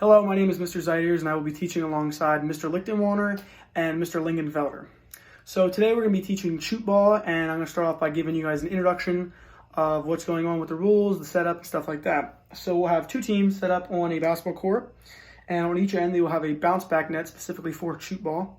Hello, my name is Mr. Zaires, and I will be teaching alongside Mr. Lichtenwalner and Mr. Lingenfelder. So today we're going to be teaching Tchouckball, and I'm going to start off by giving you guys an introduction of what's going on with the rules, the setup, and stuff like that. So we'll have two teams set up on a basketball court, and on each end they will have a bounce back net specifically for Tchouckball,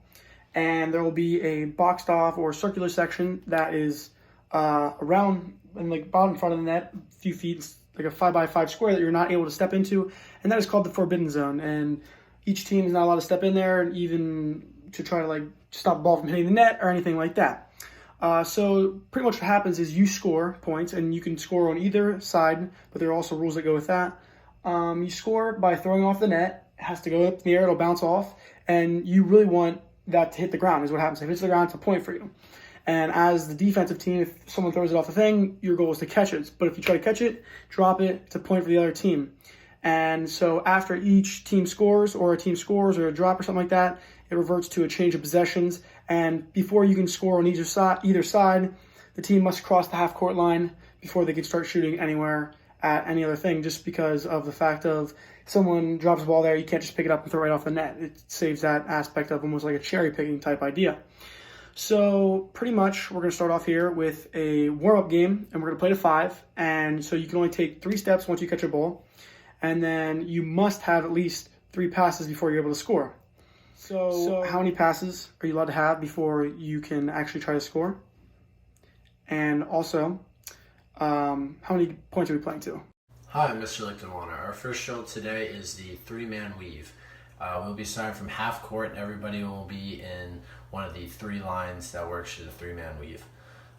and there will be a boxed off or circular section that is around and like bottom in front of the net, a few feet, like a 5x5 square that you're not able to step into, and that is called the forbidden zone. And each team is not allowed to step in there, even to try to like stop the ball from hitting the net or anything like that. So pretty much what happens is you score points, and you can score on either side, but there are also rules that go with that. You score by throwing off the net. It has to go up in the air, it'll bounce off, and you really want that to hit the ground is what happens. If it hits the ground, it's a point for you. And as the defensive team, if someone throws it off the thing, your goal is to catch it. But if you try to catch it, drop it, it's a point for the other team. And so after each team scores, or a team scores, or a drop or something like that, it reverts to a change of possessions. And before you can score on either side, the team must cross the half-court line before they can start shooting anywhere at any other thing, just because of the fact of someone drops the ball there, you can't just pick it up and throw it right off the net. It saves that aspect of almost like a cherry-picking type idea. So pretty much we're going to start off here with a warm-up game, and we're going to play to 5. And so you can only take 3 steps once you catch a ball, and then you must have at least 3 passes before you're able to score. So how many passes are you allowed to have before you can actually try to score? And also, how many points are we playing to? Hi, I'm Mr. Lichtenwalner. Our first drill today is the 3-man weave. We'll be starting from half court, and everybody will be in one of the 3 lines that works to the 3-man weave.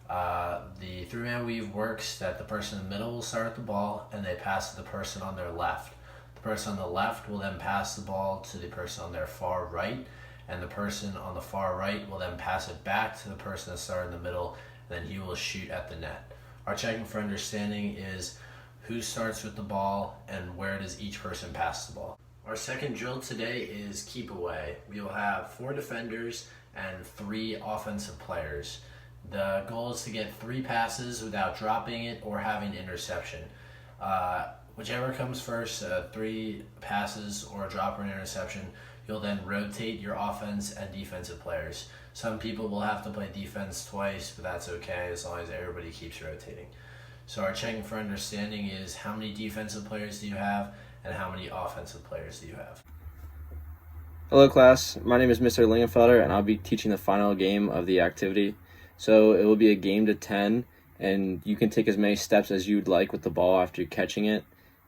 The 3-man weave works that the person in the middle will start the ball, and they pass to the person on their left. The person on the left will then pass the ball to the person on their far right, and the person on the far right will then pass it back to the person that started in the middle, and then he will shoot at the net. Our checking for understanding is who starts with the ball and where does each person pass the ball. Our second drill today is keep away. We will have 4 defenders and 3 offensive players. The goal is to get 3 passes without dropping it or having interception. Whichever comes first, 3 passes or a drop or an interception, you'll then rotate your offense and defensive players. Some people will have to play defense twice, but that's okay as long as everybody keeps rotating. So our checking for understanding is how many defensive players do you have and how many offensive players do you have? Hello class, my name is Mr. Lingenfelder, and I'll be teaching the final game of the activity. So it will be a game to 10, and you can take as many steps as you'd like with the ball after catching it.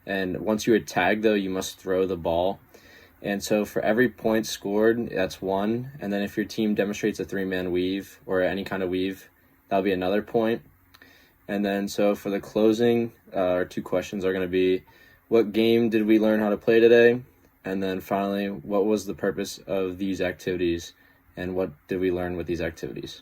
And once you are tagged though, you must throw the ball. And so for every point scored, that's 1. And then if your team demonstrates a 3-man weave or any kind of weave, that'll be another point. And then so for the closing, our 2 questions are going to be, what game did we learn how to play today? And then finally, what was the purpose of these activities, and what did we learn with these activities?